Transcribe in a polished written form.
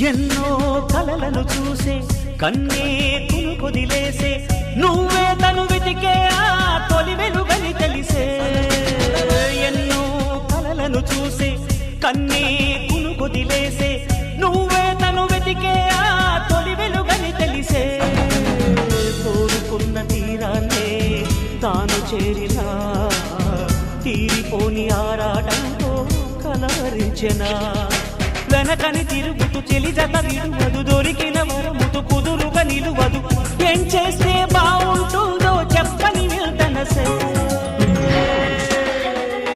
ఎన్నో కలలను చూసే కన్నే కునుకొదిలేసే నువ్వే తను వెతికే ఆ తొలి వెలుగని తెలిసే ఎన్నో కలలను చూసే కన్నే కునుకొదిలేసే నువ్వే తను వెతికే ఆ తొలి వెలుగని తెలిసే కోరుకున్న తీరాన్నే తాను చేరినా తీరిపోని ఆరాటంతో కలవరించెనా వెనకని తిరుగుతూ చెలి జత విడువదు దొరికిన వరముతు కుదురుగా నిలువదు ఏం చేస్తే బాగుంటుందో చెప్పని వెళ్తనసే